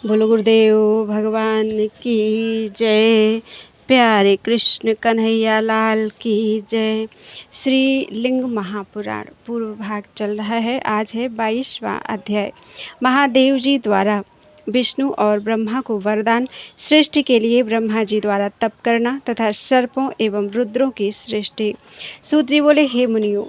बोलो गुरुदेव भगवान की जय। प्यारे कृष्ण कन्हैया लाल की जय। श्री लिंग महापुराण पूर्व भाग चल रहा है। आज है 22वां अध्याय। महादेव जी द्वारा विष्णु और ब्रह्मा को वरदान, सृष्टि के लिए ब्रह्मा जी द्वारा तप करना तथा सर्पों एवं रुद्रों की सृष्टि। सूत जी बोले, हे मुनियों,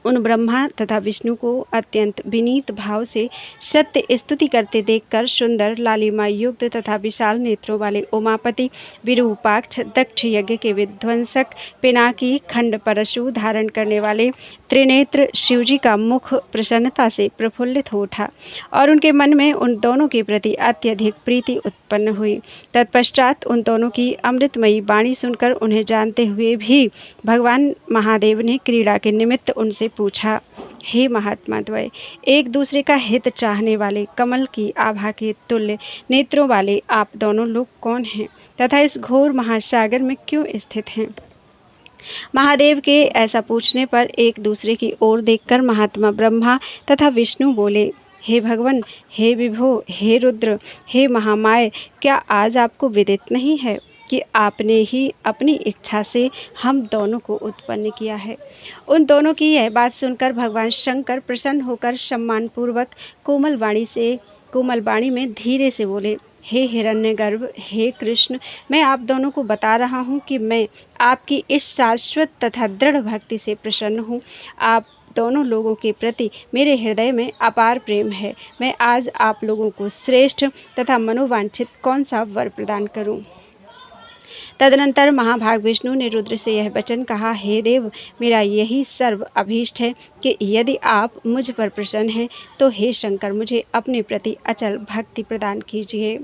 उन ब्रह्मा तथा विष्णु को अत्यंत विनीत भाव से सत्य स्तुति करते देखकर सुंदर लालिमा युक्त तथा विशाल नेत्रों वाले उमापति, विरूपाक्ष, दक्ष यज्ञ के विध्वंसक, पिनाकी खंड परशु धारण करने वाले त्रिनेत्र शिवजी का मुख प्रसन्नता से प्रफुल्लित हो उठा और उनके मन में उन दोनों के प्रति अत्यधिक प्रीति उत्पन्न हुई। तत्पश्चात उन दोनों की अमृतमयी वाणी सुनकर उन्हें जानते हुए भी भगवान महादेव ने क्रीड़ा के निमित्त उनसे पूछा, हे महात्मा द्वय, एक दूसरे का हित चाहने वाले कमल की आभा के तुल्य नेत्रों वाले आप दोनों लोग कौन हैं तथा इस घोर महासागर में क्यों स्थित हैं? महादेव के ऐसा पूछने पर एक दूसरे की ओर देखकर महात्मा ब्रह्मा तथा विष्णु बोले, हे भगवान, हे विभो, हे रुद्र, हे महामाय, क्या आज आपको विदित नहीं है कि आपने ही अपनी इच्छा से हम दोनों को उत्पन्न किया है? उन दोनों की यह बात सुनकर भगवान शंकर प्रसन्न होकर सम्मानपूर्वक कोमल वाणी में धीरे से बोले, हे हिरण्यगर्भ, हे कृष्ण, मैं आप दोनों को बता रहा हूँ कि मैं आपकी इस शाश्वत तथा दृढ़ भक्ति से प्रसन्न हूँ। आप दोनों लोगों के प्रति मेरे हृदय में अपार प्रेम है। मैं आज आप लोगों को श्रेष्ठ तथा मनोवांछित कौन सा वर प्रदान करूँ? तदनंतर महाभाग विष्णु ने रुद्र से यह वचन कहा, हे देव, मेरा यही सर्व अभीष्ट है कि यदि आप मुझ पर प्रसन्न हैं तो हे शंकर, मुझे अपने प्रति अचल भक्ति प्रदान कीजिए।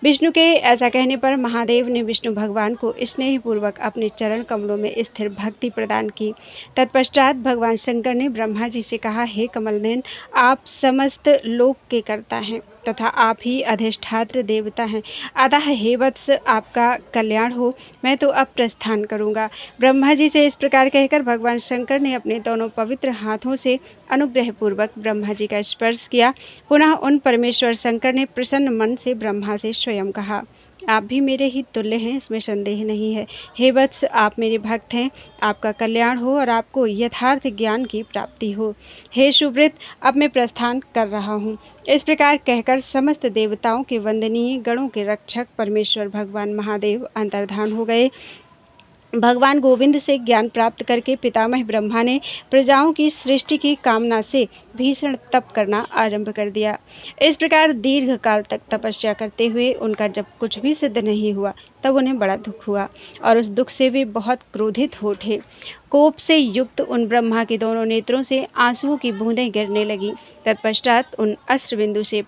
विष्णु के ऐसा कहने पर महादेव ने विष्णु भगवान को स्नेहपूर्वक अपने चरण कमलों में स्थिर भक्ति प्रदान की। तत्पश्चात भगवान शंकर ने ब्रह्मा जी से कहा, हे कमलनयन, आप समस्त लोक के कर्ता हैं तथा आप ही अधिष्ठात्र देवता हैं, अतः हे वत्स, आपका कल्याण हो, मैं तो अब प्रस्थान करूंगा। ब्रह्मा जी से इस प्रकार कहकर भगवान शंकर ने अपने दोनों पवित्र हाथों से अनुग्रह पूर्वक ब्रह्मा जी का स्पर्श किया। पुनः उन परमेश्वर शंकर ने प्रसन्न मन से ब्रह्मा से स्वयं कहा, आप भी मेरे ही तुल्य हैं, इसमें संदेह नहीं है। हे वत्स, आप मेरे भक्त हैं, आपका कल्याण हो और आपको यथार्थ ज्ञान की प्राप्ति हो। हे सुब्रत, अब मैं प्रस्थान कर रहा हूँ। इस प्रकार कहकर समस्त देवताओं के वंदनीय गणों के रक्षक परमेश्वर भगवान महादेव अंतर्धान हो गए। भगवान गोविंद से ज्ञान प्राप्त करके पितामह ब्रह्मा ने प्रजाओं की सृष्टि की कामना से भीषण तप करना आरंभ कर दिया। इस प्रकार दीर्घ काल तक तपस्या करते हुए उनका जब कुछ भी सिद्ध नहीं हुआ तब उन्हें बड़ा दुख हुआ और उस दुख से वे बहुत क्रोधित हो उठे। कोप से युक्त उन ब्रह्मा के दोनों नेत्रों से आंसुओं की बूंदें गिरने लगी। तत्पश्चात उन अस्त्रबिंदु से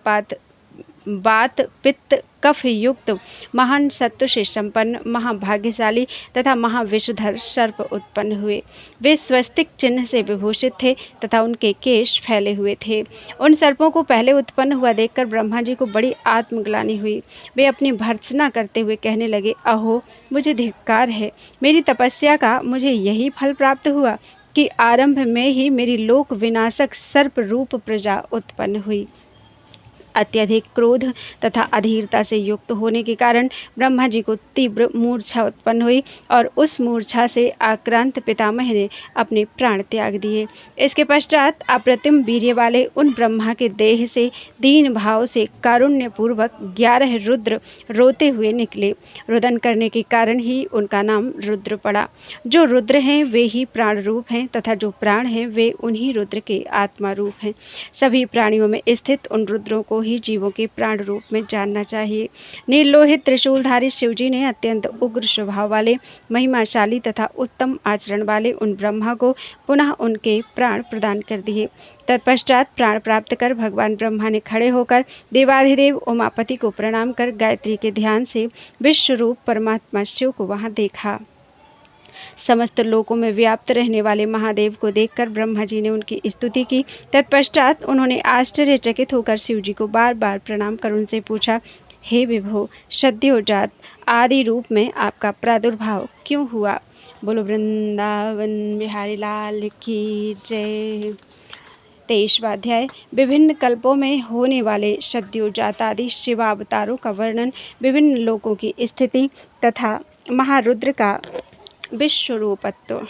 वात पित्त कफ युक्त महान सत्व से संपन्न महाभाग्यशाली तथा महाविषधर सर्प उत्पन्न हुए। वे स्वस्तिक चिन्ह से विभूषित थे तथा उनके केश फैले हुए थे। उन सर्पों को पहले उत्पन्न हुआ देखकर ब्रह्मा जी को बड़ी आत्मग्लानि हुई। वे अपनी भर्त्सना करते हुए कहने लगे, अहो, मुझे धिक्कार है, मेरी तपस्या का मुझे यही फल प्राप्त हुआ कि आरंभ में ही मेरी लोक विनाशक सर्प रूप प्रजा उत्पन्न हुई। अत्यधिक क्रोध तथा अधीरता से युक्त होने के कारण ब्रह्मा जी को तीव्र मूर्छा उत्पन्न हुई और उस मूर्छा से आक्रांत पितामह ने अपने प्राण त्याग दिए। इसके पश्चात अप्रतिम वीर्य वाले उन ब्रह्मा के देह से दीन भाव से कारुण्य पूर्वक 11 रुद्र रोते हुए निकले। रुदन करने के कारण ही उनका नाम रुद्र पड़ा। जो रुद्र हैं वे ही प्राण रूप हैं तथा जो प्राण हैं वे उन्हीं रुद्र के आत्मा रूप हैं। सभी प्राणियों में स्थित उन रुद्रों को ही जीवों के प्राण रूप में जानना चाहिए। नीलोहित त्रिशूलधारी शिवजी ने अत्यंत उग्र स्वभाव वाले, महिमाशाली तथा उत्तम आचरण वाले उन ब्रह्मा को पुनः उनके प्राण प्रदान कर दिए। तत्पश्चात प्राण प्राप्त कर भगवान ब्रह्मा ने खड़े होकर देवाधिदेव उमापति को प्रणाम कर गायत्री के ध्यान से विश्वरूप परमात्मा शिव को वहां देखा। समस्त लोकों में व्याप्त रहने वाले महादेव को देखकर ब्रह्मा जी ने उनकी स्तुति की। तत्पश्चात उन्होंने आश्चर्यचकित होकर शिव जी को बार बार प्रणाम कर उनसे पूछा, हे विभो, सद्योजात आदि रूप में आपका प्रादुर्भाव क्यों हुआ? बोलो वृंदावन बिहारी लाल की जय। 23वां अध्याय। विभिन्न कल्पों में होने वाले सद्योजात आदि शिवावतारों का वर्णन, विभिन्न लोकों की स्थिति तथा महारुद्र का विश्वरूपत्व।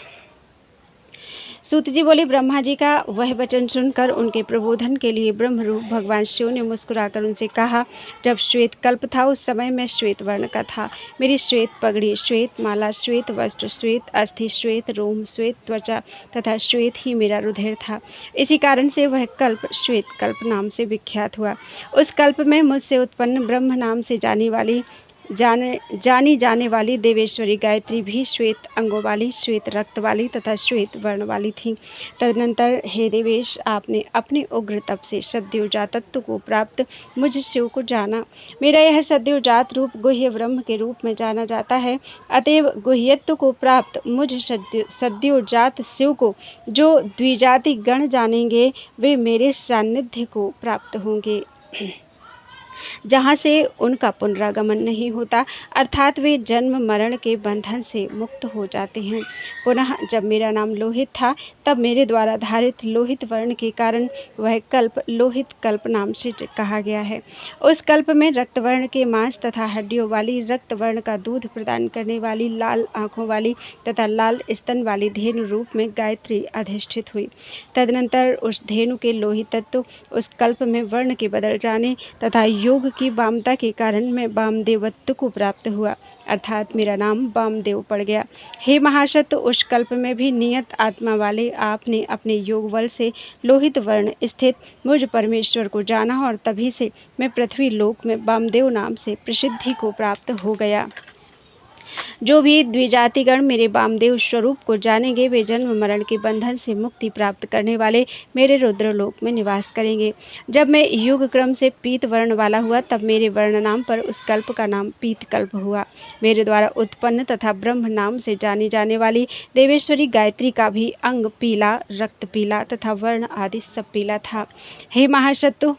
सूत जी बोले, ब्रह्मा जी का वह वचन सुनकर उनके प्रबोधन के लिए ब्रह्मरूप भगवान शिव ने मुस्कुराकर उनसे कहा, जब श्वेत कल्प था उस समय मैं श्वेत वर्ण का था। मेरी श्वेत पगड़ी, श्वेत माला, श्वेत वस्त्र, श्वेत अस्थि, श्वेत रोम, श्वेत त्वचा तथा श्वेत ही मेरा रुधिर था। इसी कारण से वह कल्प श्वेत कल्प नाम से विख्यात हुआ। उस कल्प में मुझसे उत्पन्न ब्रह्म नाम से जानी जाने वाली देवेश्वरी गायत्री भी श्वेत अंगों वाली, श्वेत रक्त वाली तथा श्वेत वर्ण वाली थी। तदनंतर हे देवेश, आपने अपने उग्र तप से सद्योजातत्व को प्राप्त मुझ शिव को जाना। मेरा यह सद्योजात रूप गुह्य ब्रह्म के रूप में जाना जाता है। अतएव गुह्यत्व को प्राप्त मुझ सद्योजात शिव को जो द्विजाति गण जानेंगे वे मेरे सान्निध्य को प्राप्त होंगे, जहाँ से उनका पुनरागमन नहीं होता, अर्थात वे जन्म मरण के बंधन से मुक्त हो जाते हैं। पुनः जब मेरा नाम लोहित था तब मेरे द्वारा धारित लोहित वर्ण के कारण वह कल्प लोहित कल्प नाम से कहा गया है। उस कल्प में रक्त वर्ण के मांस तथा हड्डियों वाली, रक्त वर्ण का दूध प्रदान करने वाली, लाल आँखों वाली तथा लाल स्तन वाली धेनु रूप में गायत्री अधिष्ठित हुई। तदनंतर उस धेनु के लोहित तत्व उस कल्प में वर्ण के बदल जाने तथा योग की वामता के कारण मैं वामदेवत्व को प्राप्त हुआ, अर्थात मेरा नाम वामदेव पड़ गया। हे महासत्व, उस कल्प में भी नियत आत्मा वाले आपने अपने योग बल से लोहित वर्ण स्थित मुझ परमेश्वर को जाना और तभी से मैं पृथ्वी लोक में वामदेव नाम से प्रसिद्धि को प्राप्त हो गया। जो भी द्विजातिगण मेरे वामदेव स्वरूप को जानेंगे वे जन्म मरण के बंधन से मुक्ति प्राप्त करने वाले मेरे रुद्रलोक में निवास करेंगे। जब मैं युग क्रम से पीत वर्ण वाला हुआ तब मेरे वर्ण नाम पर उस कल्प का नाम पीत कल्प हुआ। मेरे द्वारा उत्पन्न तथा ब्रह्म नाम से जानी जाने वाली देवेश्वरी गायत्री का भी अंग पीला, रक्त पीला तथा वर्ण आदि सब पीला था। हे महासत्व,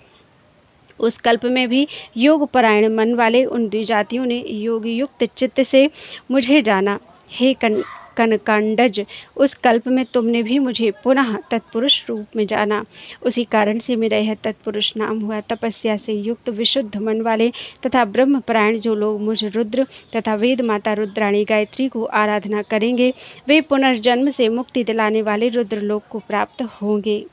उस कल्प में भी योग परायण मन वाले उन द्विजातियों ने योग युक्त चित्त से मुझे जाना। हे कनकांडज, उस कल्प में तुमने भी मुझे पुनः तत्पुरुष रूप में जाना। उसी कारण से मेरा यह तत्पुरुष नाम हुआ। तपस्या से युक्त विशुद्ध मन वाले तथा ब्रह्म परायण जो लोग मुझ रुद्र तथा वेद माता रुद्राणी गायत्री को आराधना करेंगे वे पुनर्जन्म से मुक्ति दिलाने वाले रुद्रलोक को प्राप्त होंगे।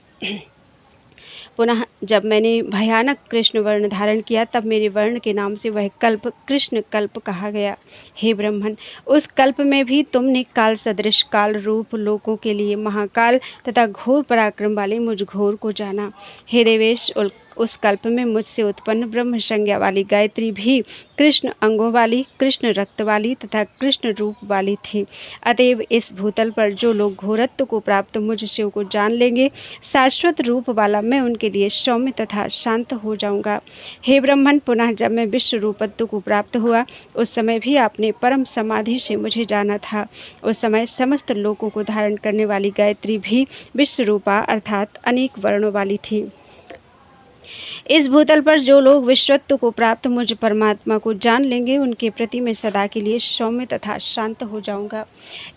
पुनः जब मैंने भयानक कृष्ण वर्ण धारण किया तब मेरे वर्ण के नाम से वह कल्प कृष्ण कल्प कहा गया। हे ब्रह्मन, उस कल्प में भी तुमने काल सदृश काल रूप लोकों के लिए महाकाल तथा घोर पराक्रम वाले मुझ घोर को जाना। हे देवेश, उस कल्प में मुझसे उत्पन्न ब्रह्म संज्ञा वाली गायत्री भी कृष्ण अंगों वाली, कृष्ण रक्त वाली तथा कृष्ण रूप वाली थी। अतएव इस भूतल पर जो लोग घोरत्व को प्राप्त मुझ शिव को जान लेंगे, शाश्वत रूप वाला मैं उनके लिए सौम्य तथा शांत हो जाऊंगा। हे ब्रह्मन, पुनः जब मैं विश्व रूपत्व को प्राप्त हुआ उस समय भी आपने परम समाधि से मुझे जाना था। उस समय समस्त लोकों को धारण करने वाली गायत्री भी विश्व रूपा अर्थात अनेक वर्णों वाली थी। इस भूतल पर जो लोग विश्वत्व को प्राप्त मुझ परमात्मा को जान लेंगे उनके प्रति मैं सदा के लिए सौम्य तथा शांत हो जाऊंगा।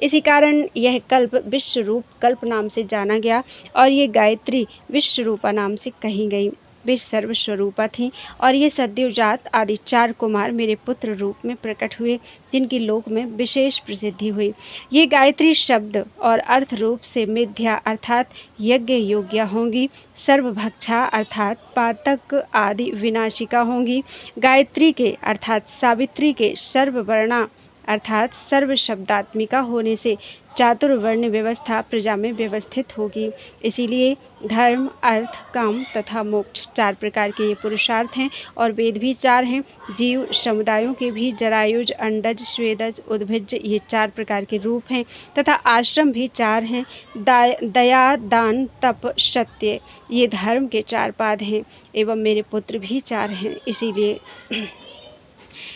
इसी कारण यह कल्प विश्व रूप कल्प नाम से जाना गया और ये गायत्री विश्व रूपा नाम से कही गई। वे सर्वस्वरूपा थीं और ये सद्योजात आदि 4 कुमार मेरे पुत्र रूप में प्रकट हुए जिनकी लोक में विशेष प्रसिद्धि हुई। ये गायत्री शब्द और अर्थ रूप से मिथ्या अर्थात यज्ञ योग्य होंगी, सर्वभक्षा अर्थात पातक आदि विनाशिका होंगी। गायत्री के अर्थात सावित्री के सर्ववर्णा अर्थात सर्व शब्दात्मिका होने से चातुर्वर्ण व्यवस्था प्रजा में व्यवस्थित होगी। इसीलिए धर्म, अर्थ, काम तथा मोक्ष 4 प्रकार के ये पुरुषार्थ हैं और वेद भी 4 हैं। जीव समुदायों के भी जरायुज, अंडज, स्वेदज, उद्भिज ये 4 प्रकार के रूप हैं तथा आश्रम भी 4 हैं। दया, दान, तप, सत्य ये धर्म के 4 पाद हैं एवं मेरे पुत्र भी 4 हैं। इसीलिए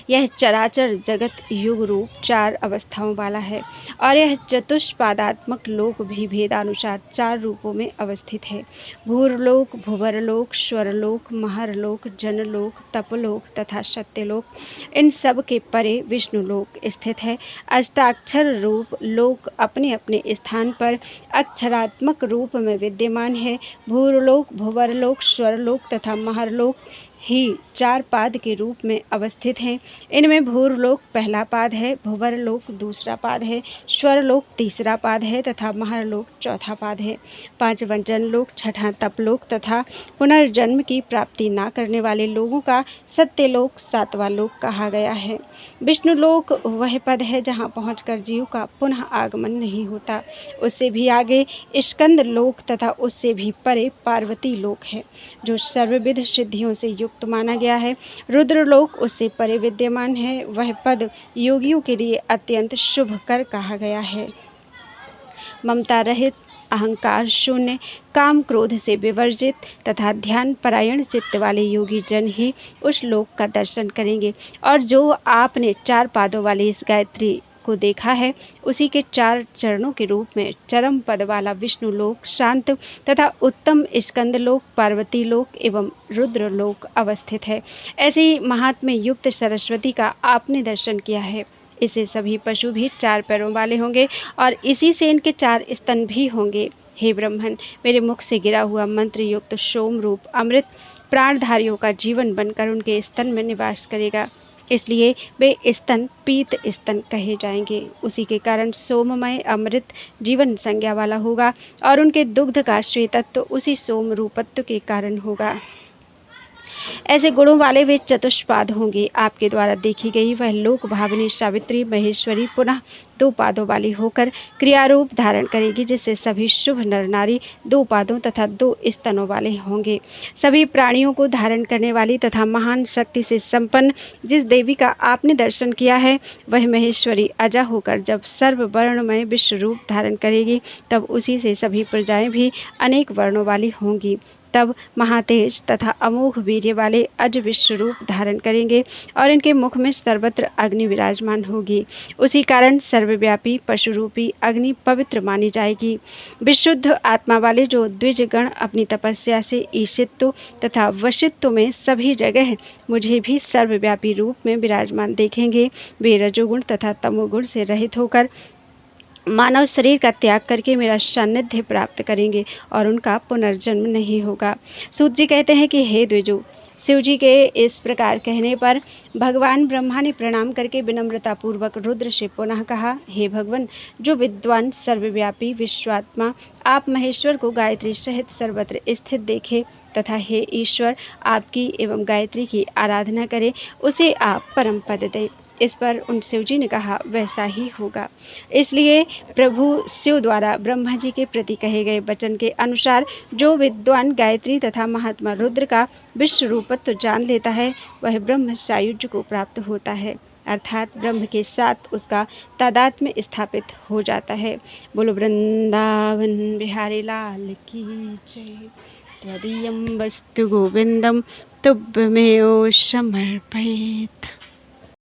यह चराचर जगत युग रूप 4 अवस्थाओं वाला है और यह चतुष्पादात्मक लोक भी भेदानुसार 4 रूपों में अवस्थित है। भूरलोक, भुवरलोक, स्वरलोक, महरलोक, जनलोक, तपलोक तथा सत्यलोक, इन सब के परे विष्णुलोक स्थित है। अष्टाक्षर रूप लोक अपने अपने स्थान पर अक्षरात्मक रूप में विद्यमान है। भूरलोक, भुवरलोक, स्वरलोक तथा महरलोक ही 4 पाद के रूप में अवस्थित हैं। इनमें भूरलोक पहला पाद है, भुवरलोक दूसरा पाद है, स्वरलोक तीसरा पाद है तथा महरलोक चौथा पाद है। 5वां जनलोक, 6ठा तपलोक तथा पुनर्जन्म की प्राप्ति ना करने वाले लोगों का सत्यलोक 7वां लोक कहा गया है। विष्णुलोक वह पद है जहाँ पहुंचकर जीव का पुनः आगमन नहीं होता। उससे भी आगे स्कंद लोक तथा उससे भी परे पार्वती लोक है, जो सर्वविध सिद्धियों से युक्त माना गया है। रुद्रलोक उससे परे विद्यमान है। वह पद योगियों के लिए अत्यंत शुभ कर कहा गया है। ममता रहित, अहंकार शून्य, काम क्रोध से विवर्जित तथा ध्यान परायण चित्त वाले योगी जन ही उस लोक का दर्शन करेंगे। और जो आपने 4 पादों वाली इस गायत्री को देखा है, उसी के 4 चरणों के रूप में चरम पद वाला विष्णु लोक, शांत तथा उत्तम स्कंदलोक, पार्वती लोक एवं रुद्र लोक अवस्थित है। ऐसी महात्म्य युक्त सरस्वती का आपने दर्शन किया है। इससे सभी पशु भी 4 पैरों वाले होंगे और इसी से इनके 4 स्तन भी होंगे। हे ब्रह्मन, मेरे मुख से गिरा हुआ मंत्र युक्त सोम रूप अमृत प्राणधारियों का जीवन बनकर उनके स्तन में निवास करेगा, इसलिए वे स्तन पीत स्तन कहे जाएंगे। उसी के कारण सोममय अमृत जीवन संज्ञा वाला होगा और उनके दुग्ध का श्वेतत्व उसी सोम रूपत्व के कारण होगा। ऐसे गुणों वाले वे चतुष्पाद होंगे। आपके द्वारा देखी गई वह लोक भावनी सावित्री महेश्वरी पुनः 2 पादों वाली होकर क्रियारूप धारण करेगी, जिससे सभी शुभ नर नारी 2 पादों तथा 2 स्तनों वाले होंगे। सभी प्राणियों को धारण करने वाली तथा महान शक्ति से संपन्न जिस देवी का आपने दर्शन किया है, वह महेश्वरी अजा होकर जब सर्व वर्णमय विश्व रूप धारण करेगी, तब उसी से सभी प्रजाएं भी अनेक वर्णों वाली होंगी। तब महातेज तथा अमोघ वीर्य वाले अज विश्व रूप धारण करेंगे और इनके मुख में सर्वत्र अग्नि विराजमान होगी। उसी कारण सर्वव्यापी पशुरूपी अग्नि पवित्र मानी जाएगी। विशुद्ध आत्मा वाले जो द्विजगण अपनी तपस्या से ईशित्व तथा वशित्व में सभी जगह मुझे भी सर्वव्यापी रूप में विराजमान देखेंगे, वे रजोगुण तथा तमोगुण से रहित होकर मानव शरीर का त्याग करके मेरा सान्निध्य प्राप्त करेंगे और उनका पुनर्जन्म नहीं होगा। सूत जी कहते हैं कि हे द्विजो, शिव जी के इस प्रकार कहने पर भगवान ब्रह्मा ने प्रणाम करके विनम्रता पूर्वक रुद्र से पुनः कहा, हे भगवान, जो विद्वान सर्वव्यापी विश्वात्मा आप महेश्वर को गायत्री सहित सर्वत्र स्थित देखे तथा हे ईश्वर आपकी एवं गायत्री की आराधना करे, उसे आप परम पद दें। इस पर उन शिव जी ने कहा, वैसा ही होगा। इसलिए प्रभु शिव द्वारा ब्रह्मा जी के प्रति कहे गए वचन के अनुसार जो विद्वान गायत्री तथा महात्मा रुद्र का विश्व रूपत्व जान लेता है, वह ब्रह्म सायुज्य को प्राप्त होता है, अर्थात ब्रह्म के साथ उसका तादात्म्य स्थापित हो जाता है। बोलो वृंदावन बिहारी लाल की जय। त्वदीयं वस्तु गोविंदम तुभ्यमेव समर्पयेत्।